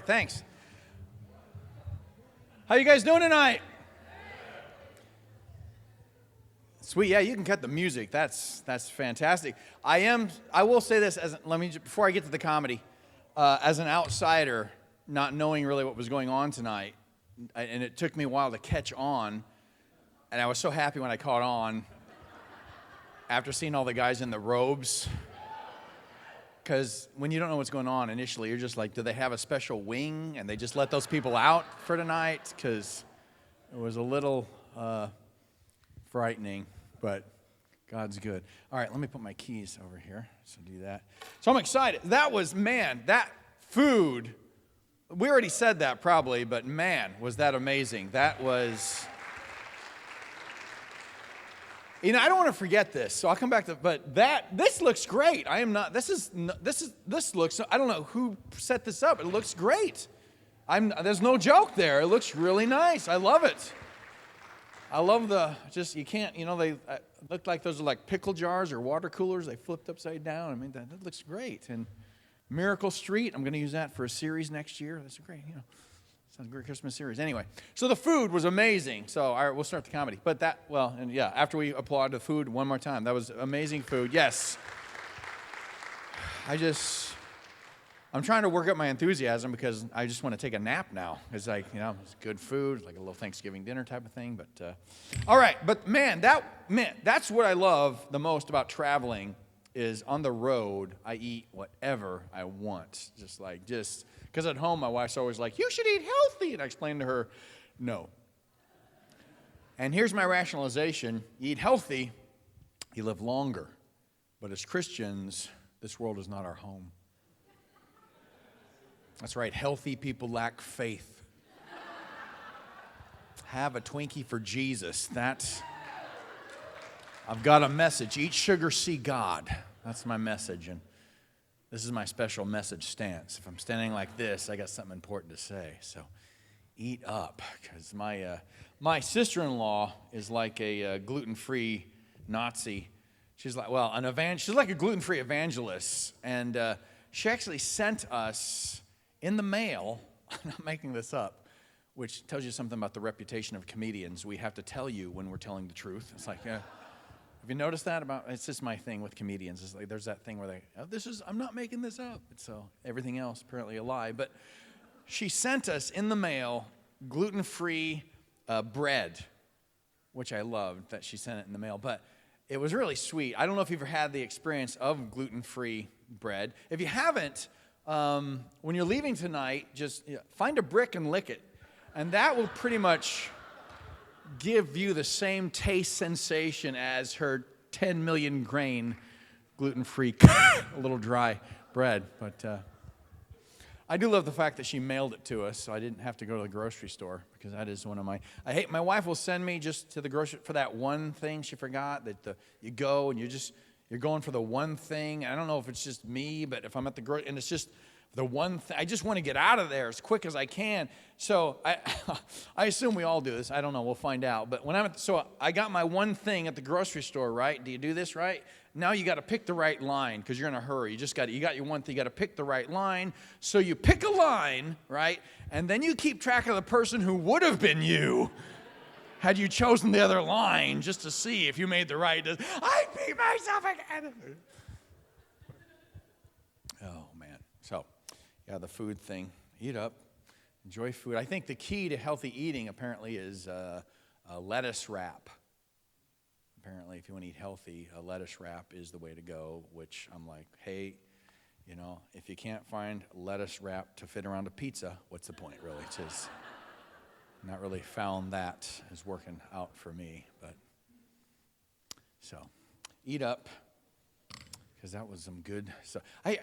thanks. How you guys doing tonight? Sweet, yeah, you can cut the music. That's fantastic. I will say this before I get to the comedy, as an outsider, not knowing really what was going on tonight, and it took me a while to catch on, and I was so happy when I caught on after seeing all the guys in the robes. Because when you don't know what's going on initially, you're just like, do they have a special wing and they just let those people out for tonight? Because it was a little frightening, but God's good. All right, let me put my keys over here, so do that. So I'm excited. That food, we already said that probably, but man, was that amazing. That was... I don't want to forget this, so I'll come back to. But this looks great. I don't know who set this up. It looks great. There's no joke there. It looks really nice. I love it. I love you can't. They look like those are like pickle jars or water coolers. They flipped upside down. I mean, that looks great. And Miracle Street. I'm going to use that for a series next year. That's great. Sounds a great Christmas series. Anyway, so the food was amazing. So, all right, we'll start the comedy. But after we applaud the food one more time, that was amazing food. Yes. I'm trying to work up my enthusiasm because I just want to take a nap now. It's like, it's good food, like a little Thanksgiving dinner type of thing. But, all right, but that's what I love the most about traveling is on the road, I eat whatever I want. Because at home, my wife's always like, you should eat healthy. And I explain to her, no. And here's my rationalization. You eat healthy, you live longer. But as Christians, this world is not our home. That's right. Healthy people lack faith. Have a Twinkie for Jesus. I've got a message. Eat sugar, see God. That's my message. And this is my special message stance. If I'm standing like this, I got something important to say. So eat up. Because my sister-in-law is like a gluten-free Nazi. She's like, she's like a gluten-free evangelist. And she actually sent us in the mail, I'm not making this up, which tells you something about the reputation of comedians. We have to tell you when we're telling the truth. It's like, have you noticed that? It's just my thing with comedians. It's like there's that thing where I'm not making this up. So everything else apparently a lie. But she sent us in the mail gluten-free bread, which I loved that she sent it in the mail. But it was really sweet. I don't know if you've ever had the experience of gluten-free bread. If you haven't, when you're leaving tonight, just find a brick and lick it. And that will pretty much give you the same taste sensation as her 10 million grain gluten-free, a little dry bread. But I do love the fact that she mailed it to us, so I didn't have to go to the grocery store, because that is one of my... my wife will send me just to the grocery for that one thing she forgot, that you go and you're going for the one thing. I don't know if it's just me, but if I'm at the grocery, and it's just the one thing, I just want to get out of there as quick as I can. So I assume we all do this. I don't know. We'll find out. But so I got my one thing at the grocery store, right? Do you do this, right? Now you got to pick the right line because you're in a hurry. You got your one thing. You got to pick the right line. So you pick a line, right? And then you keep track of the person who would have been you had you chosen the other line, just to see if you made the right. I beat myself again. Oh, man. So, yeah, the food thing. Eat up. Enjoy food. I think the key to healthy eating, apparently, is a lettuce wrap. Apparently, if you want to eat healthy, a lettuce wrap is the way to go, which I'm like, hey, if you can't find lettuce wrap to fit around a pizza, what's the point, really? It's not really found that is working out for me, but so eat up, because that was some good stuff. I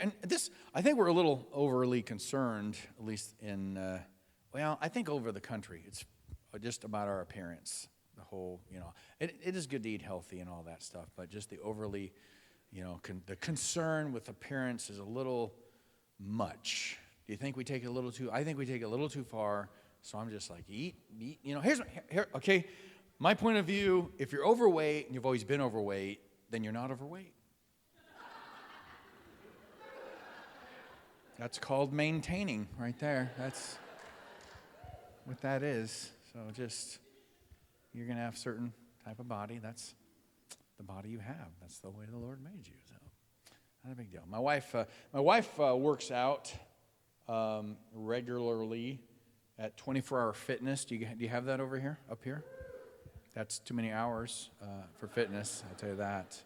think we're a little overly concerned, at least in I think over the country. It's just about our appearance. The whole, it is good to eat healthy and all that stuff, but just the overly, the concern with appearance is a little much. Do you think we take it a little too? I think we take it a little too far. So I'm just like, eat. Okay, my point of view, if you're overweight and you've always been overweight, then you're not overweight. That's called maintaining right there. That's what that is. So just, you're going to have a certain type of body. That's the body you have. That's the way the Lord made you. So not a big deal. My wife works out regularly at 24-hour fitness. Do you have that over here, up here? That's too many hours for fitness, I'll tell you that.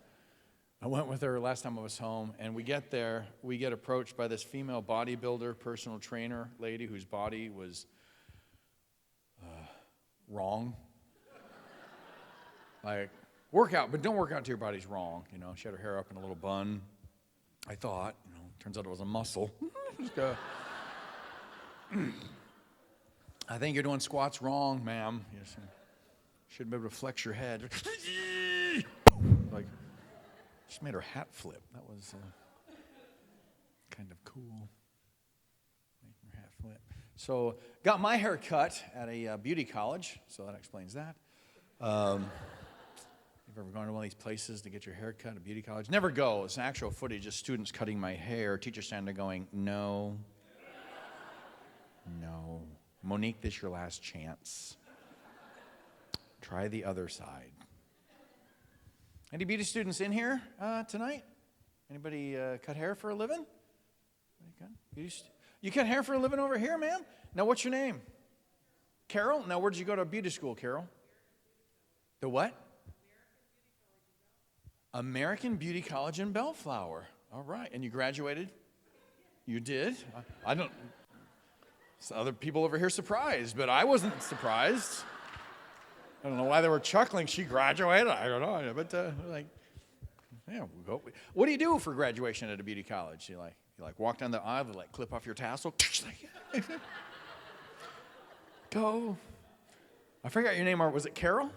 I went with her last time I was home, and we get there, we get approached by this female bodybuilder, personal trainer lady whose body was wrong. Like, work out, but don't work out until your body's wrong. You know, she had her hair up in a little bun. I thought, turns out it was a muscle. I think you're doing squats wrong, ma'am. You should be able to flex your head. Like, she made her hat flip. That was kind of cool. Making her hat flip. So, got my hair cut at a beauty college, so that explains that. If you've ever gone to one of these places to get your hair cut at a beauty college, never go. It's an actual footage of students cutting my hair. Teacher standing there going, no. Monique, this is your last chance. Try the other side. Any beauty students in here tonight? Anybody cut hair for a living? You cut hair for a living over here, ma'am? Now, what's your name? Carol? Now, where did you go to beauty school, Carol? The what? American Beauty College in Bellflower. All right. And you graduated? You did? I don't... So other people over here surprised, but I wasn't surprised. I don't know why they were chuckling. She graduated. I don't know. But, yeah, we'll go. What do you do for graduation at a beauty college? You walk down the aisle, clip off your tassel. Go. I forgot your name. Was it Carol?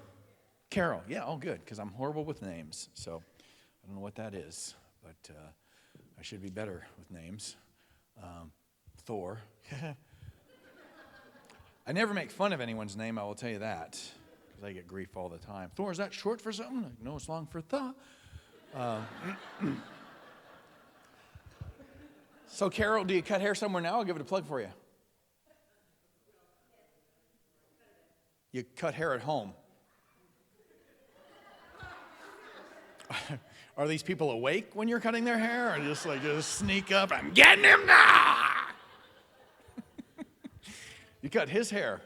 Carol. Yeah, oh, good, because I'm horrible with names. So I don't know what that is, but I should be better with names. Thor. I never make fun of anyone's name, I will tell you that, because I get grief all the time. Thor, is that short for something? Like, no, it's long for Thor. So, Carol, do you cut hair somewhere now? I'll give it a plug for you. You cut hair at home. Are these people awake when you're cutting their hair, or just sneak up? I'm getting him now. You cut his hair.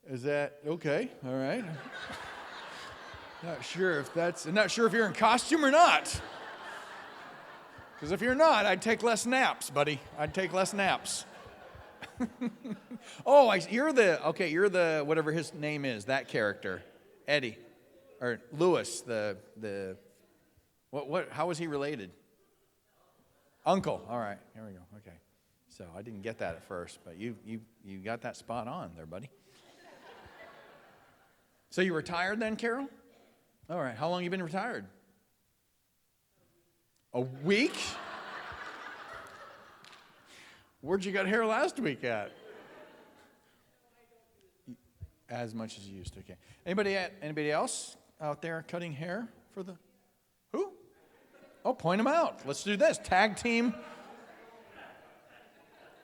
Is that okay? All right. I'm not sure if you're in costume or not. Because if you're not, I'd take less naps, buddy. I'd take less naps. Oh, you're the whatever his name is, that character, Eddie, or Lewis. How was he related? Uncle. All right, here we go. Okay. So I didn't get that at first, but you got that spot on there, buddy. So you retired then, Carol? All right. How long you been retired? A week? Where'd you got hair last week at? As much as you used to. Okay. Anybody else out there cutting hair for the who? Oh, point them out. Let's do this. Tag team.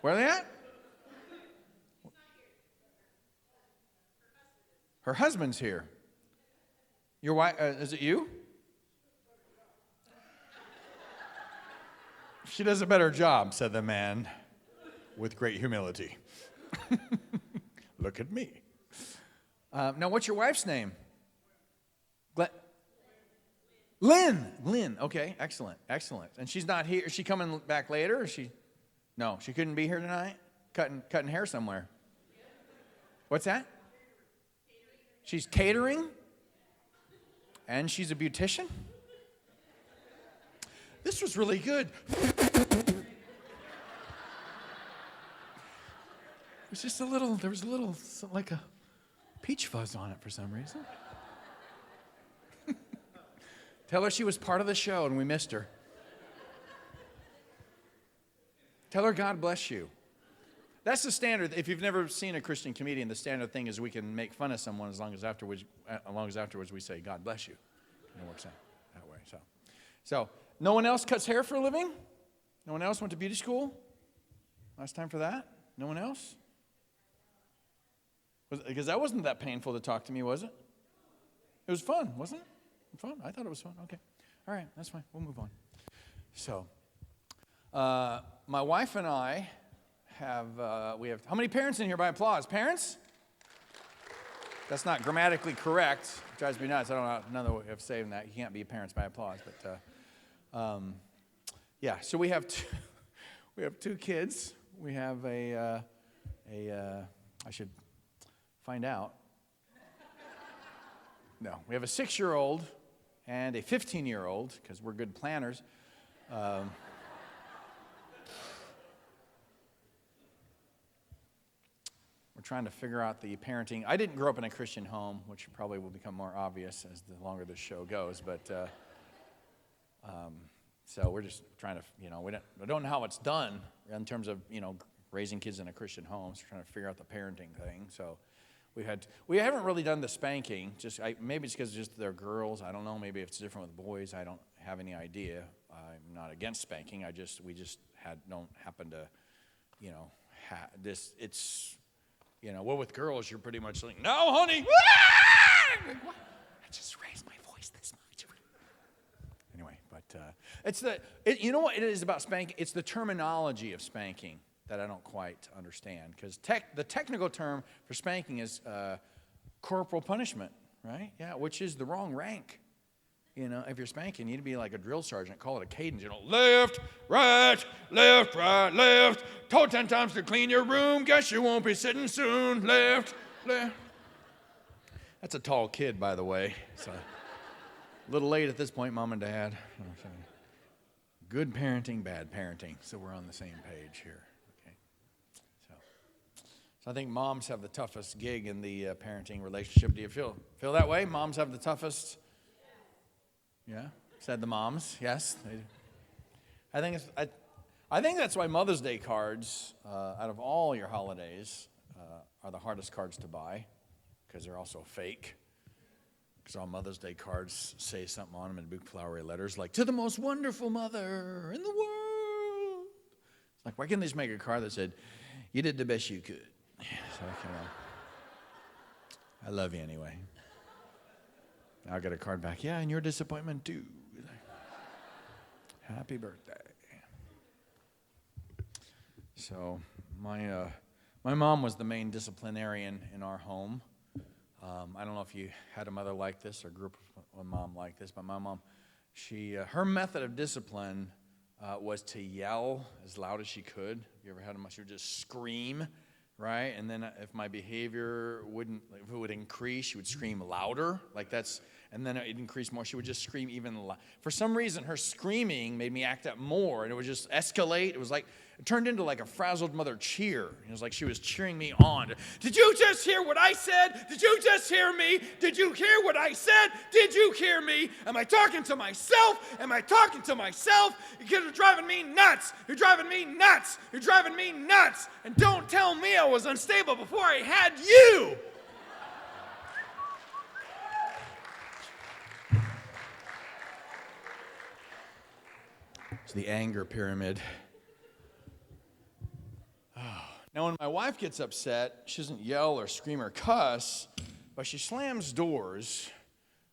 Where are they at? Her husband's here. Your wife, is it you? She does a better job, said the man with great humility. Look at me. Now, what's your wife's name? Lynn. Okay, excellent. And she's not here. Is she coming back later? Or is she? No, she couldn't be here tonight? Cutting hair somewhere. What's that? She's catering? And she's a beautician? This was really good. There was a little, like a peach fuzz on it for some reason. Tell her she was part of the show and we missed her. Tell her God bless you. That's the standard. If you've never seen a Christian comedian, the standard thing is we can make fun of someone as long as afterwards we say God bless you. It works out that way. So no one else cuts hair for a living? No one else went to beauty school? Last time for that? No one else? Because that wasn't that painful to talk to me, was it? It was fun, wasn't it? Fun? I thought it was fun. Okay. All right, that's fine. We'll move on. So, my wife and I we have, how many parents in here by applause? Parents? That's not grammatically correct. It drives me nuts. I don't know another way of saying that. You can't be parents by applause. But, yeah, so we have two kids. We have I should find out. No, we have a 6-year-old and a 15-year-old, because we're good planners. We're trying to figure out the parenting. I didn't grow up in a Christian home, which probably will become more obvious as the longer this show goes. But so we're just trying to, we don't know how it's done in terms of, raising kids in a Christian home. So we're trying to figure out the parenting thing. So we haven't really done the spanking. Maybe it's because they're girls. I don't know. Maybe if it's different with boys. I don't have any idea. I'm not against spanking. We just don't happen to, it's. Well, with girls, you're pretty much like, no, honey. I just raised my voice this much. Anyway, but you know what it is about spanking? It's the terminology of spanking that I don't quite understand. Because the technical term for spanking is corporal punishment, right? Yeah, which is the wrong rank. If you're spanking, you need to be like a drill sergeant. Call it a cadence. Left, right, left. Told 10 times to clean your room. Guess you won't be sitting soon. Left. That's a tall kid, by the way. So a little late at this point, Mom and Dad. Good parenting, bad parenting. So we're on the same page here. Okay. So I think moms have the toughest gig in the parenting relationship. Do you feel that way? Moms have the toughest. Yeah, said the moms. Yes, they do. I think that's why Mother's Day cards, out of all your holidays, are the hardest cards to buy, because they're also fake. Because all Mother's Day cards say something on them in big flowery letters, like, to the most wonderful mother in the world. It's like, why can't they just make a card that said, you did the best you could? So I love you anyway. I'll get a card back. Yeah, and your disappointment too. Happy birthday. So my mom was the main disciplinarian in our home. I don't know if you had a mother like this or grew up with a mom like this, but my mom, her method of discipline was to yell as loud as she could. You ever had a mom? She would just scream, right? And then if my behavior if it would increase, she would scream louder, and then it increased more. She would just scream even louder. For some reason, her screaming made me act up more, and it would just escalate. It turned into like a frazzled mother cheer. It was like she was cheering me on. Did you just hear what I said? Did you just hear me? Did you hear what I said? Did you hear me? Am I talking to myself? Am I talking to myself? You're driving me nuts. You're driving me nuts. You're driving me nuts. And don't tell me I was unstable before I had you. It's the anger pyramid. Now, when my wife gets upset, she doesn't yell or scream or cuss, but she slams doors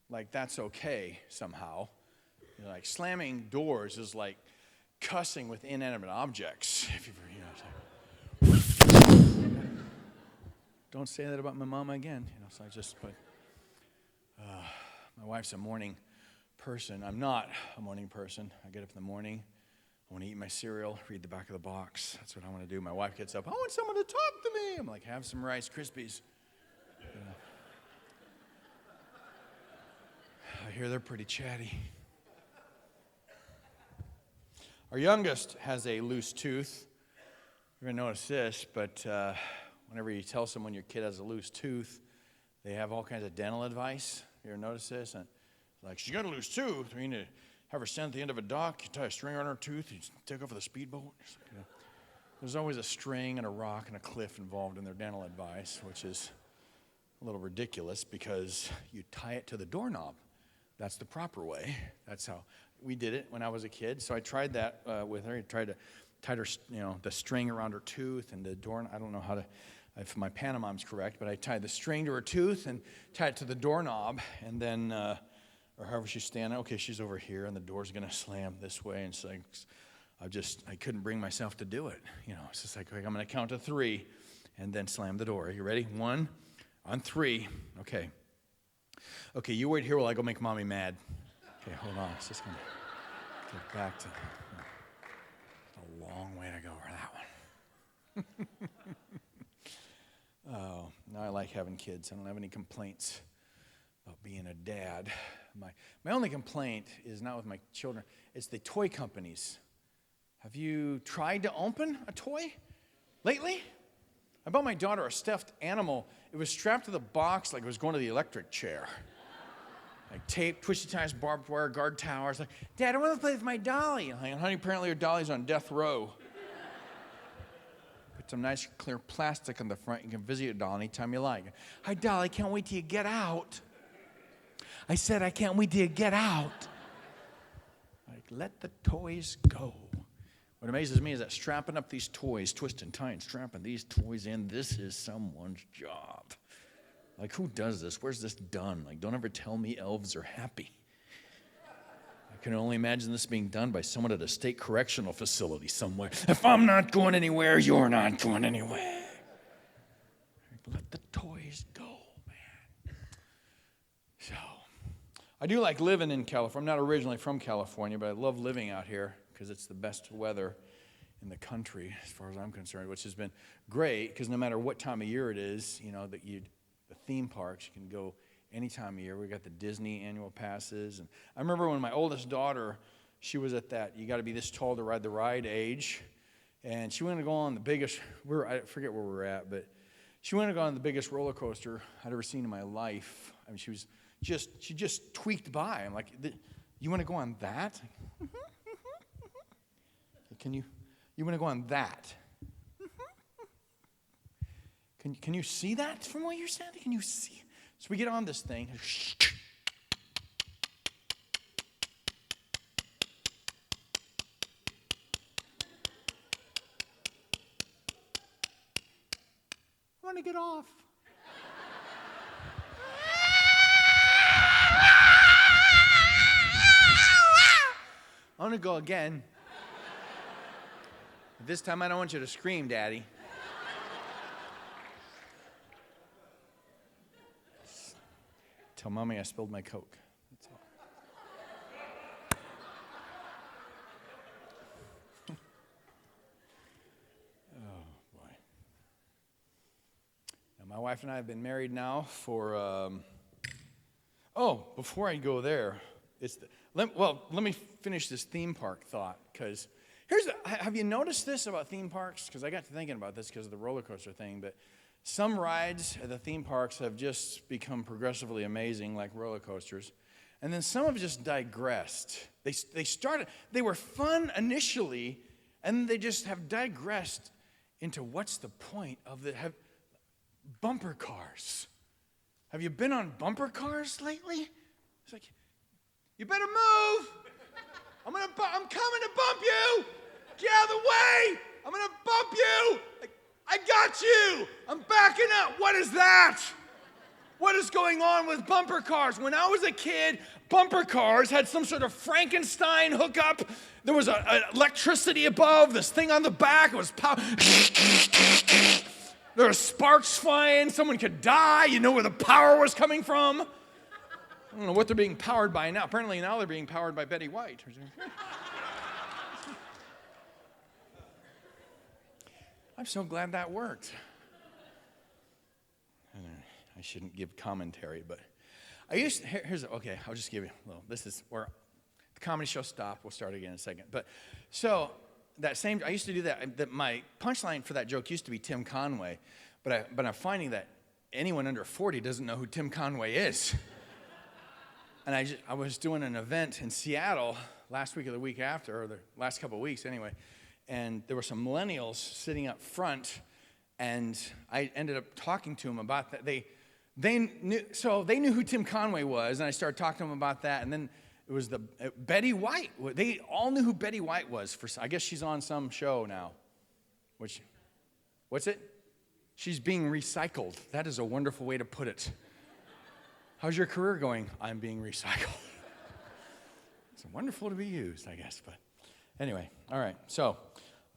like that's okay somehow. Like slamming doors is like cussing with inanimate objects. Don't say that about my mama again. So I just put. My wife's a morning person. I'm not a morning person. I get up in the morning. I want to eat my cereal, read the back of the box. That's what I want to do. My wife gets up. I want someone to talk to me. I'm like, have some Rice Krispies. I hear they're pretty chatty. Our youngest has a loose tooth. You're going to notice this, but whenever you tell someone your kid has a loose tooth, they have all kinds of dental advice. You ever notice this? And like, she's got a loose tooth. We need to have her stand at the end of a dock. You tie a string on her tooth. You take off with a speedboat. There's always a string and a rock and a cliff involved in their dental advice, which is a little ridiculous because you tie it to the doorknob. That's the proper way. That's how we did it when I was a kid. So I tried that with her. I tried to tied her, the string around her tooth and the door. I don't know how to, if my pantomim's correct, but I tied the string to her tooth and tied it to the doorknob, and then, or however she's standing. Okay, she's over here, and the door's going to slam this way, and so I couldn't bring myself to do it. It's just like, I'm going to count to 3 and then slam the door. You ready? 1, on 3. Okay. Okay, you wait here while I go make Mommy mad. Okay, hold on. It's just going to get back to a long way to go for that one. Oh, now I like having kids. I don't have any complaints about being a dad. My only complaint is not with my children. It's the toy companies. Have you tried to open a toy lately? I bought my daughter a stuffed animal. It was strapped to the box like it was going to the electric chair. Like tape, twisty ties, barbed wire, guard towers. Like, Dad, I want to play with my dolly. Like, honey, apparently your dolly's on death row. Put some nice clear plastic on the front. You can visit your doll anytime you like. Hi, Dolly, can't wait till you get out. I said I can't wait till you get out. Like, let the toys go. What amazes me is that strapping up these toys, twisting, tying, strapping these toys in, this is someone's job. Like, who does this? Where's this done? Like, don't ever tell me elves are happy. I can only imagine this being done by someone at a state correctional facility somewhere. If I'm not going anywhere, you're not going anywhere. Let the toys go, man. So, I do like living in California. I'm not originally from California, but I love living out here because it's the best weather in the country as far as I'm concerned, which has been great because no matter what time of year it is, the theme parks, you can go any time of year. We got the Disney annual passes. And I remember when my oldest daughter, she was at that, you got to be this tall to ride the ride age. And she wanted to go on the biggest, I forget where we were at, but she wanted to go on the biggest roller coaster I'd ever seen in my life. I mean, she just tweaked by. I'm like, you want to go on that? You want to go on that? Can you see that from where you're standing? Can you see? So we get on this thing. I want to get off. I want to go again. This time I don't want you to scream, Daddy. Tell Mommy I spilled my Coke. That's all. Oh, boy. Now, my wife and I have been married now for, before I go there, let me finish this theme park thought, because have you noticed this about theme parks? Because I got to thinking about this because of the roller coaster thing, but some rides at the theme parks have just become progressively amazing, like roller coasters. And then some have just digressed. They were fun initially, and they just have digressed into what's the point of bumper cars. Have you been on bumper cars lately? It's like, you better move. I'm coming to bump you. Get out of the way. I'm going to bump you. I got you. I'm backing up. What is that? What is going on with bumper cars? When I was a kid, bumper cars had some sort of Frankenstein hookup. There was electricity above, this thing on the back. It was there were sparks flying. Someone could die. You know where the power was coming from. I don't know what they're being powered by now. Apparently now they're being powered by Betty White. I'm so glad that worked. I shouldn't give commentary, but I'll just give you a little. This is where the comedy show stopped. We'll start again in a second. But so I used to do that. My punchline for that joke used to be Tim Conway, but I'm finding that anyone under 40 doesn't know who Tim Conway is. And I was doing an event in Seattle last week or the week after, or the last couple of weeks anyway, and there were some millennials sitting up front, and I ended up talking to them about that. They knew who Tim Conway was, and I started talking to them about that, and then It was the Betty White. They all knew who Betty White was. I guess she's on some show now. What's it? She's being recycled. That is a wonderful way to put it. How's your career going? I'm being recycled. It's wonderful to be used, I guess. But anyway, all right. So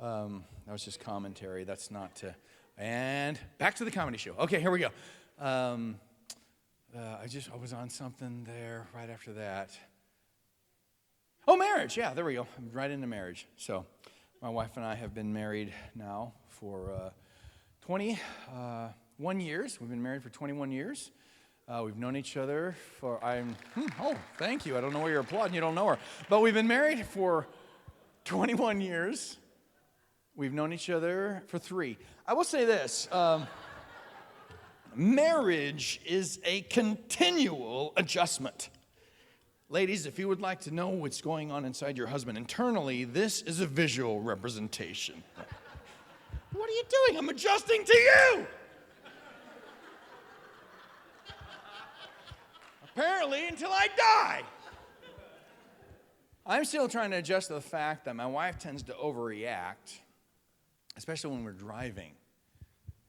that was just commentary. That's not to. And back to the comedy show. Okay, here we go. I was on something there right after that. Oh, marriage. Yeah, there we go. I'm right into marriage. So my wife and I have been married now for 21 years. We've been married for 21 years. We've known each other for, oh, thank you. I don't know why you're applauding. You don't know her. But we've been married for 21 years. We've known each other for 3. I will say this. Marriage is a continual adjustment. Ladies, if you would like to know what's going on inside your husband internally, this is a visual representation. What are you doing? I'm adjusting to you. Apparently, until I die. I'm still trying to adjust to the fact that my wife tends to overreact, especially when we're driving.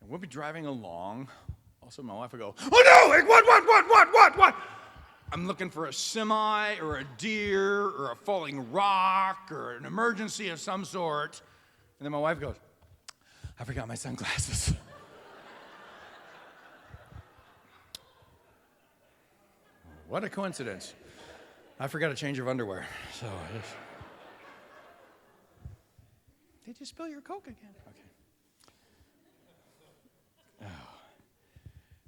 And we'll be driving along. Also, my wife will go, oh no, like what? I'm looking for a semi or a deer or a falling rock or an emergency of some sort. And then my wife goes, I forgot my sunglasses. What a coincidence. I forgot a change of underwear. So did you spill your Coke again? Okay. Oh.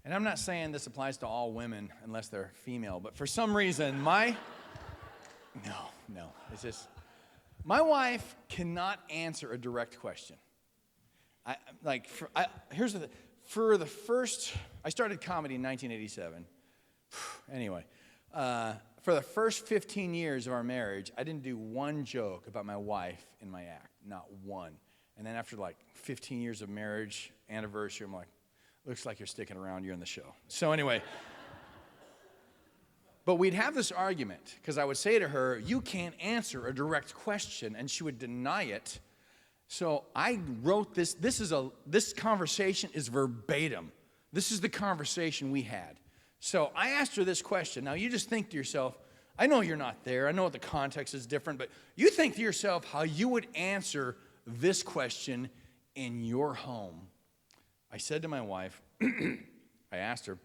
And I'm not saying this applies to all women unless they're female, but for some reason, no, it's just, my wife cannot answer a direct question. Here's the thing. I started comedy in 1987. Anyway, for the first 15 years of our marriage, I didn't do one joke about my wife in my act, not one. And then after like 15 years of marriage anniversary, I'm like, looks like you're sticking around, you're in the show. So anyway, but we'd have this argument because I would say to her, you can't answer a direct question, and she would deny it. So I wrote this. This conversation is verbatim. This is the conversation we had. So I asked her this question. Now you just think to yourself, I know you're not there. I know the context is different, but you think to yourself how you would answer this question in your home. I said to my wife, I asked her,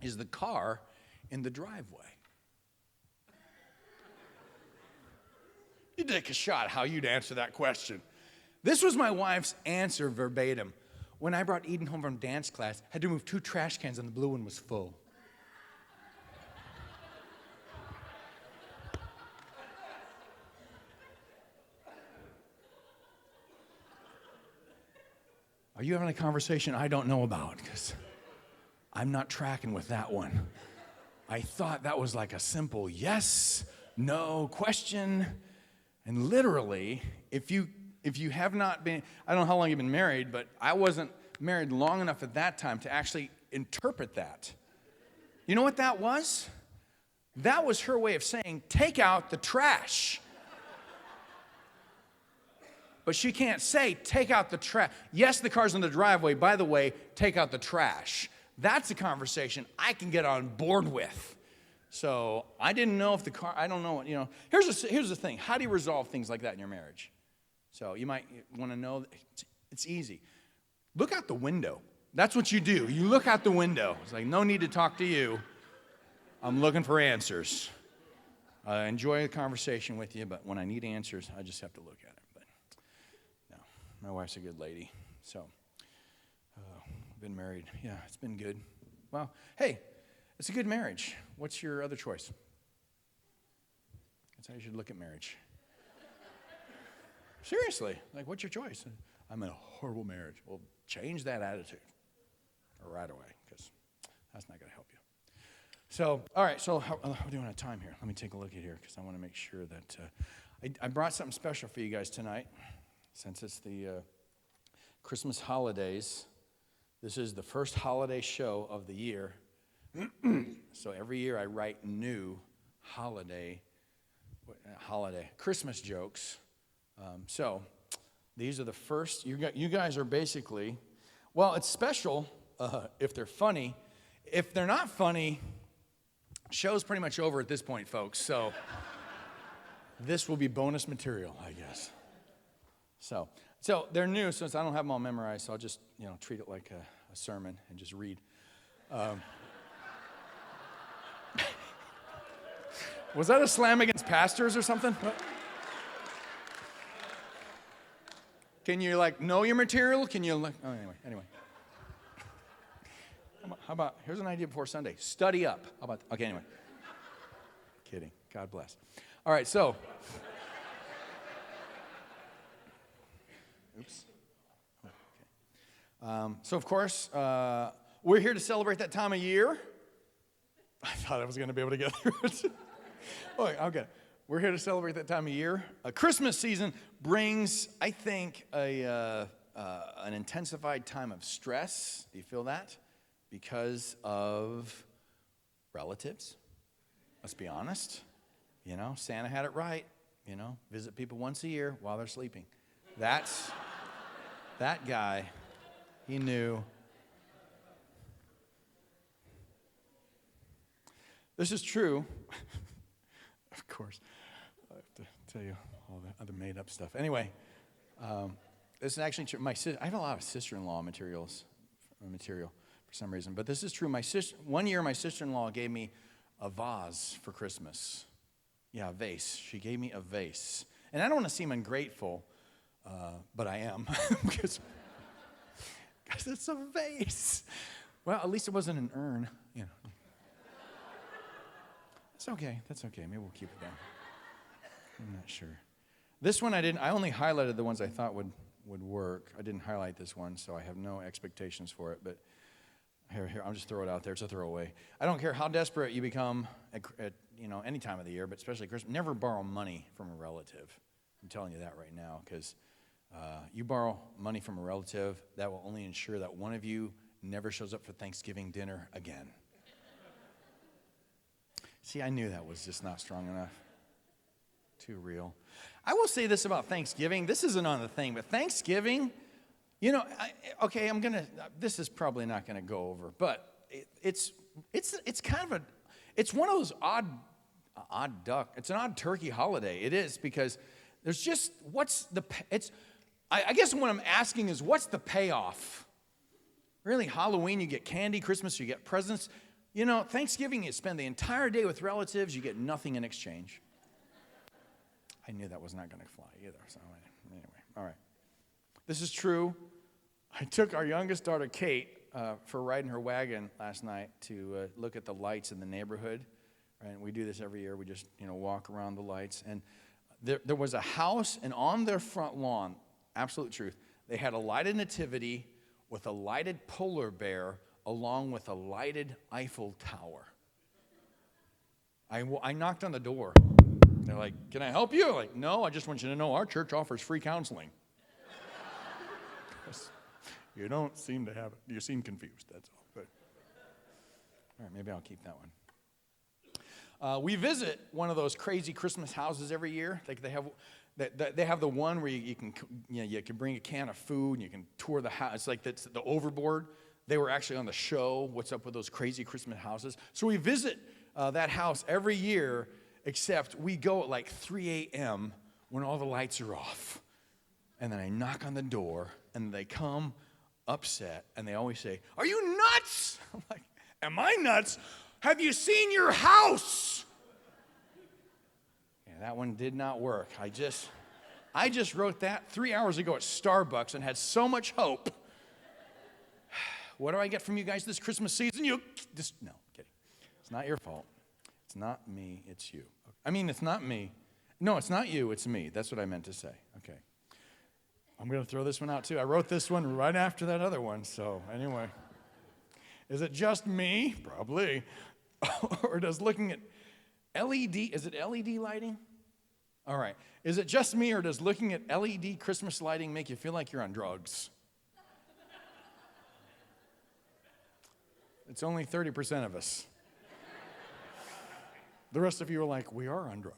is the car in the driveway? You take a shot how you'd answer that question. This was my wife's answer verbatim. When I brought Eden home from dance class, I had to move 2 trash cans and the blue one was full. Are you having a conversation I don't know about? Because I'm not tracking with that one. I thought that was like a simple yes, no question. And literally, if you have not been, I don't know how long you've been married, but I wasn't married long enough at that time to actually interpret that. You know what that was? That was her way of saying, take out the trash. But she can't say, take out the trash. Yes, the car's in the driveway. By the way, take out the trash. That's a conversation I can get on board with. So I didn't know if the car, I don't know, Here's the thing. How do you resolve things like that in your marriage? So you might want to know, it's easy. Look out the window. That's what you do. You look out the window. It's like, no need to talk to you. I'm looking for answers. I enjoy the conversation with you, but when I need answers, I just have to look at it. My wife's a good lady, so I've been married. Yeah, it's been good. Well, hey, it's a good marriage. What's your other choice? That's how you should look at marriage. Seriously, like, what's your choice? I'm in a horrible marriage. Well, change that attitude right away, because that's not going to help you. So, all right, so how are we doing on time here? Let me take a look at here, because I want to make sure that I brought something special for you guys tonight. Since it's the Christmas holidays, this is the first holiday show of the year. So every year I write new holiday holiday, Christmas jokes. So these are the first. You guys are basically, well, it's special if they're funny. If they're not funny, show's pretty much over at this point, folks. So this will be bonus material, I guess. So they're new, since I don't have them all memorized, so I'll just treat it like a sermon and just read. Was that a slam against pastors or something? What? Can you know your material? Can you anyway. How about, here's an idea before Sunday. Study up. How about, okay, anyway. Kidding. God bless. All right, so. Oops. Okay. So, of course, we're here to celebrate that time of year. I thought I was going to be able to get through it. Okay. We're here to celebrate that time of year. Christmas season brings, I think, an intensified time of stress. Do you feel that? Because of relatives. Let's be honest. Santa had it right. Visit people once a year while they're sleeping. That guy, he knew. This is true. Of course, I have to tell you all the other made-up stuff. Anyway, this is actually true. I have a lot of sister-in-law material for some reason, but this is true. One year, my sister-in-law gave me a vase for Christmas. Yeah, a vase. She gave me a vase, and I don't want to seem ungrateful, but I am because it's a vase. Well, at least it wasn't an urn, That's okay. Maybe we'll keep it down. I'm not sure. This one I only highlighted the ones I thought would work. I didn't highlight this one, so I have no expectations for it. But here, I'll just throw it out there. It's a throwaway. I don't care how desperate you become at any time of the year, but especially Christmas. Never borrow money from a relative. I'm telling you that right now, because you borrow money from a relative, that will only ensure that one of you never shows up for Thanksgiving dinner again. See, I knew that was just not strong enough. Too real. I will say this about Thanksgiving. This isn't on the thing, but Thanksgiving, this is probably not going to go over, but it's kind of it's one of those odd duck. It's an odd turkey holiday. It is, because there's just, I guess what I'm asking is, what's the payoff? Really, Halloween, you get candy. Christmas, you get presents. Thanksgiving, you spend the entire day with relatives, you get nothing in exchange. I knew that was not going to fly either, so anyway, all right. This is true. I took our youngest daughter, Kate, for a ride in her wagon last night to look at the lights in the neighborhood. And we do this every year. We just, walk around the lights. And there was a house, and on their front lawn, absolute truth, they had a lighted nativity with a lighted polar bear along with a lighted Eiffel Tower. I knocked on the door. They're like, "Can I help you?" I'm like, "No, I just want you to know our church offers free counseling." You don't seem to have it. You seem confused, that's all. But, all right, maybe I'll keep that one. We visit one of those crazy Christmas houses every year. Like they have the one where you can bring a can of food and you can tour the house. It's like that's the overboard. They were actually on the show, What's Up with Those Crazy Christmas Houses. So we visit that house every year, except we go at like 3 a.m. when all the lights are off. And then I knock on the door, and they come upset, and they always say, "Are you nuts?" I'm like, "Am I nuts? Have you seen your house?" Yeah, that one did not work. I just wrote that 3 hours ago at Starbucks and had so much hope. What do I get from you guys this Christmas season? No, kidding. It's not your fault. It's not me, it's you. I mean, it's not me. No, it's not you, it's me. That's what I meant to say. Okay. I'm going to throw this one out, too. I wrote this one right after that other one, so anyway. Is it just me? Probably. Or does looking at is it LED lighting? All right. Is it just me, or does looking at LED Christmas lighting make you feel like you're on drugs? It's only 30% of us. The rest of you are like, "We are on drugs."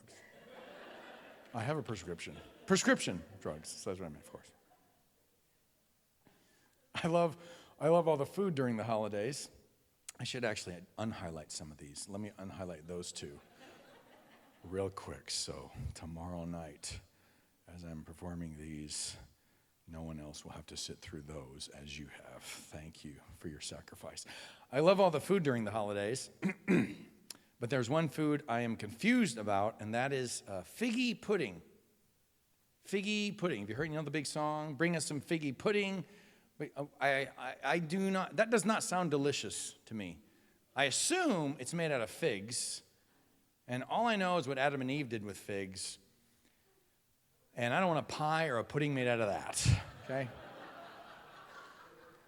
I have a prescription. Prescription drugs. So that's what I meant, of course. I love all the food during the holidays. I should actually unhighlight some of these. Let me unhighlight those two real quick. So tomorrow night, as I'm performing these, no one else will have to sit through those as you have. Thank you for your sacrifice. I love all the food during the holidays, but there's one food I am confused about, and that is figgy pudding. Figgy pudding. Have you heard the big song? Bring us some figgy pudding. I do not, that does not sound delicious to me. I assume it's made out of figs, and all I know is what Adam and Eve did with figs, and I don't want a pie or a pudding made out of that, okay?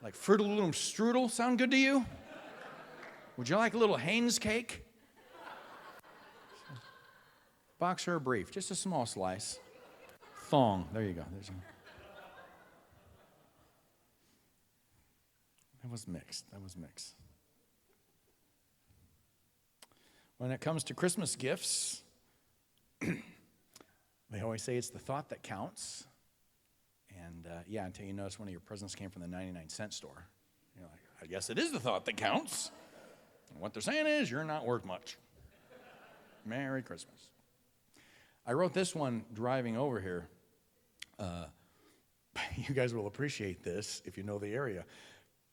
Like Fruit of the Loom strudel sound good to you? Would you like a little Hanes cake? Boxer or brief, just a small slice. Thong, there you go. There's a... That was mixed. When it comes to Christmas gifts, they always say it's the thought that counts. And until you notice one of your presents came from the 99-cent store. You're like, I guess it is the thought that counts. And what they're saying is you're not worth much. Merry Christmas. I wrote this one driving over here. You guys will appreciate this if you know the area,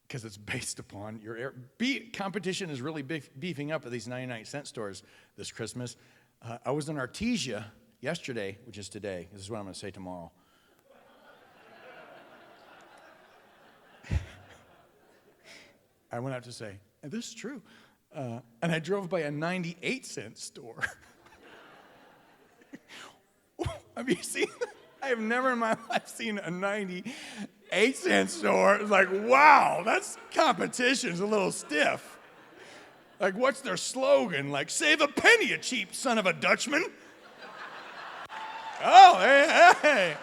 because it's based upon your area. Competition is really beefing up at these 99-cent stores this Christmas. I was in Artesia yesterday, which is today. This is what I'm going to say tomorrow. I went out to say, and this is true. And I drove by a 98-cent store. Have you seen that? I have never in my life seen a 98-cent store. It's like, wow, that's competition's a little stiff. Like, what's their slogan? Like, save a penny, you cheap son of a Dutchman. Oh, hey.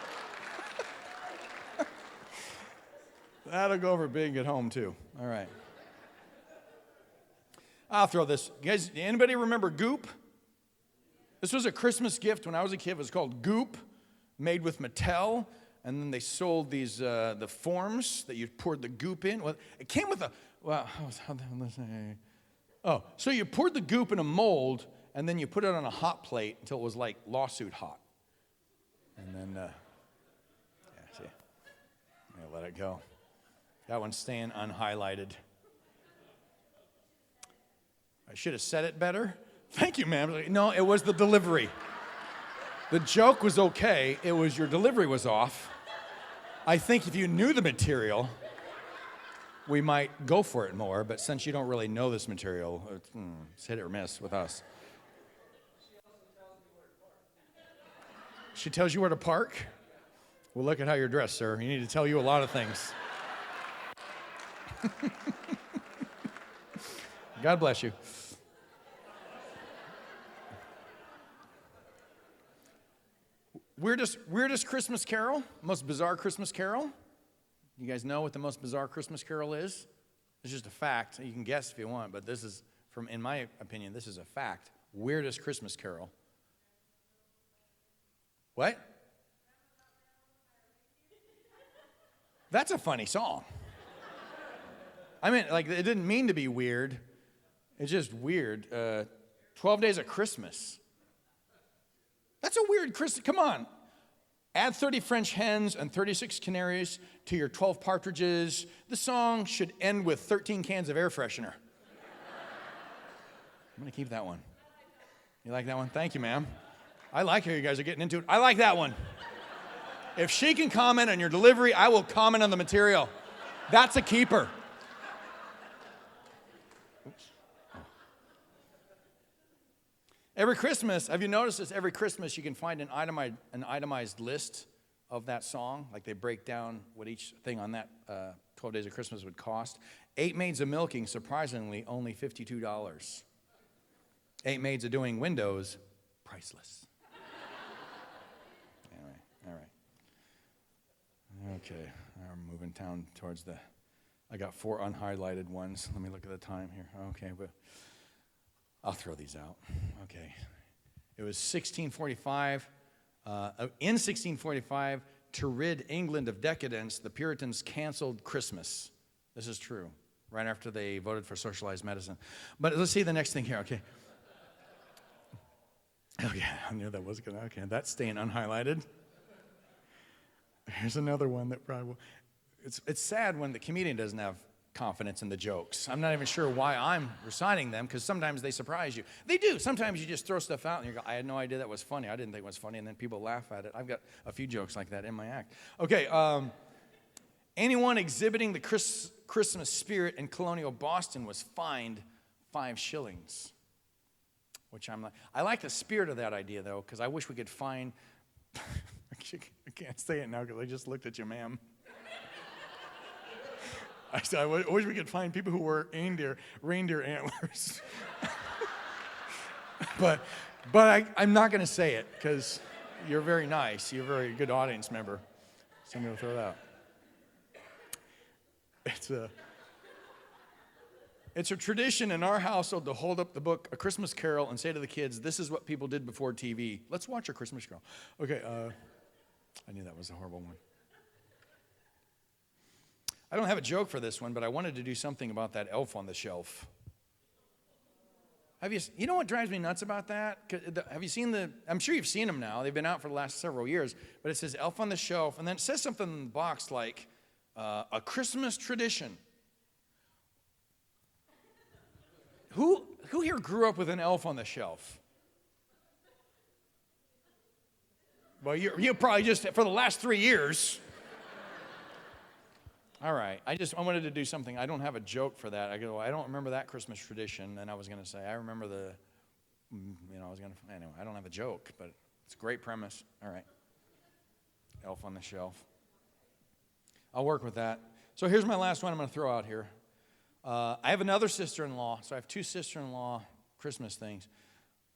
That'll go over big at home, too. All right. I'll throw this. You guys, anybody remember Goop? This was a Christmas gift when I was a kid. It was called Goop, made with Mattel, and then they sold these the forms that you poured the goop in. Well, it came with so you poured the goop in a mold, and then you put it on a hot plate until it was like lawsuit hot. And then, see, I'm gonna let it go. That one's staying unhighlighted. I should have said it better. Thank you, ma'am. No, it was the delivery. The joke was okay. It was your delivery was off. I think if you knew the material, we might go for it more. But since you don't really know this material, it's hit or miss with us. She tells you where to park? Well, look at how you're dressed, sir. You need to tell you a lot of things. God bless you. Weirdest Christmas carol, most bizarre Christmas carol. You guys know what the most bizarre Christmas carol is? It's just a fact. You can guess if you want, but this is, in my opinion, this is a fact. Weirdest Christmas carol. What? That's a funny song. I mean, like, it didn't mean to be weird. It's just weird. 12 Days of Christmas. That's a weird Christmas. Come on. Add 30 French hens and 36 canaries to your 12 partridges. The song should end with 13 cans of air freshener. I'm going to keep that one. You like that one? Thank you, ma'am. I like how you guys are getting into it. I like that one. If she can comment on your delivery, I will comment on the material. That's a keeper. Every Christmas, have you noticed this? Every Christmas you can find an itemized list of that song. Like they break down what each thing on that 12 Days of Christmas would cost. 8 maids of milking, surprisingly, only $52. 8 maids of doing windows, priceless. All right. Okay, I'm moving down towards I got 4 unhighlighted ones. Let me look at the time here. Okay, but I'll throw these out. Okay. It was 1645. In 1645, to rid England of decadence, the Puritans canceled Christmas. This is true, right after they voted for socialized medicine. But let's see the next thing here, okay. Okay, I knew that was going to, okay, that's staying unhighlighted. Here's another one that probably will. It's sad when the comedian doesn't have confidence in the jokes. I'm not even sure why I'm reciting them, because sometimes they surprise you. They do. Sometimes you just throw stuff out and you go, I had no idea that was funny. I didn't think it was funny, and then people laugh at it. I've got a few jokes like that in my act. Okay, anyone exhibiting the Christmas spirit in colonial Boston was fined 5 shillings, which I like the spirit of that idea, though, because I wish we could find, I can't say it now because I just looked at you, ma'am. I said, I wish we could find people who wear reindeer antlers. but I'm not going to say it because you're very nice. You're a very good audience member. Somebody will throw it out. It's a tradition in our household to hold up the book A Christmas Carol and say to the kids, this is what people did before TV. Let's watch A Christmas Carol. Okay, I knew that was a horrible one. I don't have a joke for this one, but I wanted to do something about that elf on the shelf. You know what drives me nuts about that? Have you seen I'm sure you've seen them now. They've been out for the last several years. But it says elf on the shelf, and then it says something in the box like a Christmas tradition. Who here grew up with an elf on the shelf? Well, you probably just, for the last 3 years. All right, I wanted to do something. I don't have a joke for that. I don't remember that Christmas tradition, and I was going to say, I remember anyway, I don't have a joke, but it's a great premise. All right, elf on the shelf. I'll work with that. So here's my last one I'm going to throw out here. I have another sister-in-law, so I have 2 sister-in-law Christmas things.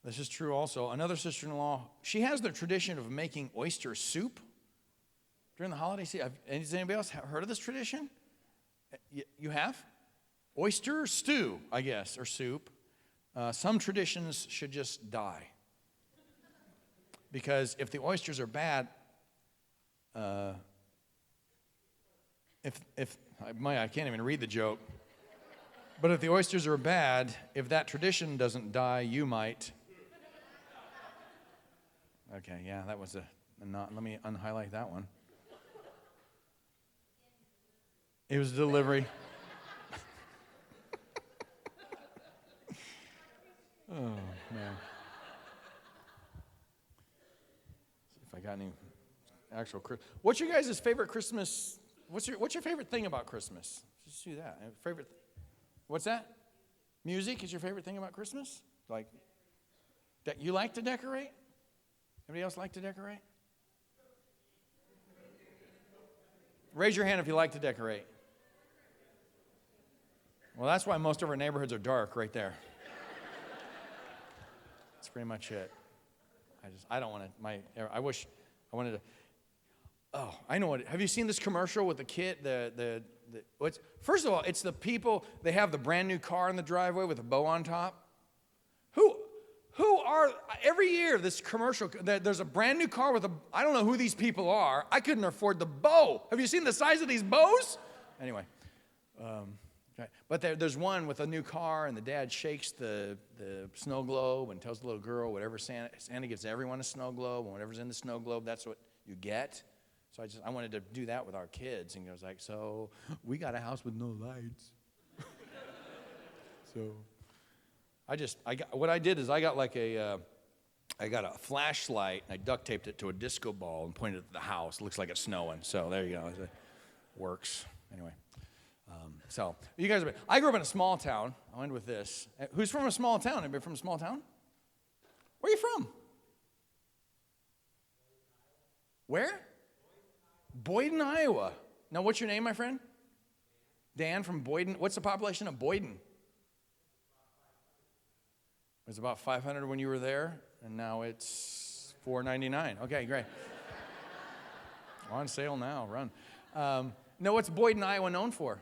This is true also. Another sister-in-law, she has the tradition of making oyster soup during the holiday season. Has anybody else heard of this tradition? You have? Oyster stew, I guess, or soup. Some traditions should just die. Because if the oysters are bad, I can't even read the joke. But if the oysters are bad, if that tradition doesn't die, you might. Okay, yeah, that was let me unhighlight that one. It was a delivery. Oh, man. See if I got any actual Christmas. What's your guys' favorite Christmas? What's your favorite thing about Christmas? Just do that. Favorite. What's that? Music is your favorite thing about Christmas? Like, that you like to decorate? Anybody else like to decorate? Raise your hand if you like to decorate. Well, that's why most of our neighborhoods are dark right there. That's pretty much it. I don't want to, I wish I wanted to, oh, I know what, have you seen this commercial with the kid, first of all, it's the people, they have the brand new car in the driveway with a bow on top. Every year this commercial, there's a brand new car with I don't know who these people are. I couldn't afford the bow. Have you seen the size of these bows? Anyway, but there's one with a new car, and the dad shakes the snow globe and tells the little girl whatever Santa gives everyone a snow globe, and whatever's in the snow globe, that's what you get. So I wanted to do that with our kids, and he was like, so we got a house with no lights. So what I did is I got a flashlight, and I duct taped it to a disco ball and pointed it at the house. It looks like it's snowing. So there you go. It works. Anyway. So you guys, I grew up in a small town. I'll end with this. Who's from a small town? Anybody from a small town? Where are you from? Where? Boyden, Iowa. Now, what's your name, my friend? Dan from Boyden. What's the population of Boyden? It was about 500 when you were there, and now it's 499. Okay, great. On sale now, run. No, what's Boyden, Iowa known for?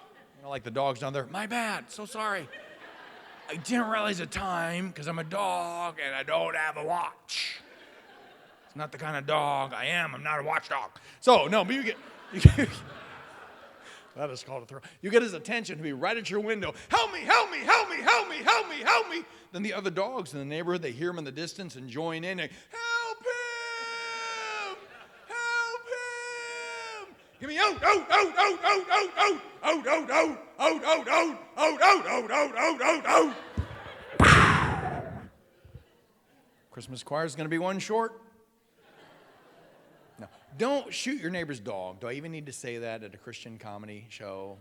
like the dogs down there. My bad, so sorry. I didn't realize the time because I'm a dog and I don't have a watch. It's not the kind of dog I am. I'm not a watchdog. So, no, but you get that is called a throw. You get his attention to be right at your window. Help me, help me, help me, help me, help me, help me. Then the other dogs in the neighborhood, they hear him in the distance and join in. Help him! Help him! Give me out, out, out, out, out, out, out, out, out, out, out, out, out, out, out, out, out, out, out. Christmas choir is going to be one short. No, don't shoot your neighbor's dog. Do I even need to say that at a Christian comedy show?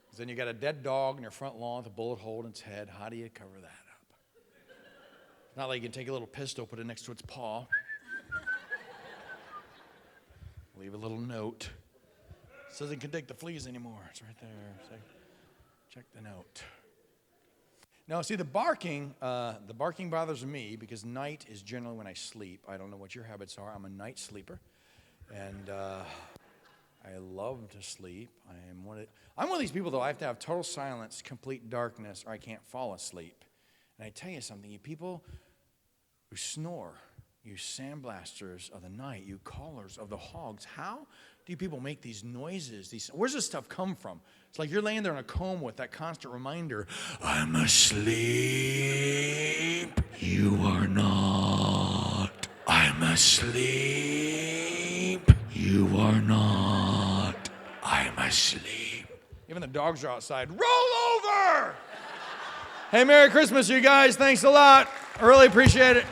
Because then you got a dead dog in your front lawn with a bullet hole in its head. How do you cover that up? It's not like you can take a little pistol, put it next to its paw. Leave a little note. It says it can take the fleas anymore. It's right there. So check the note. Now, see, the barking bothers me because night is generally when I sleep. I don't know what your habits are. I'm a night sleeper, and I love to sleep. I'm one of these people, though. I have to have total silence, complete darkness, or I can't fall asleep. And I tell you something, you people who snore, you sandblasters of the night, you callers of the hogs, how do you people make these noises? Where's this stuff come from? It's like you're laying there in a coma with that constant reminder, I'm asleep. You are not. I'm asleep. You are not. I'm asleep. Even the dogs are outside. Roll over! Hey, Merry Christmas, you guys. Thanks a lot. I really appreciate it.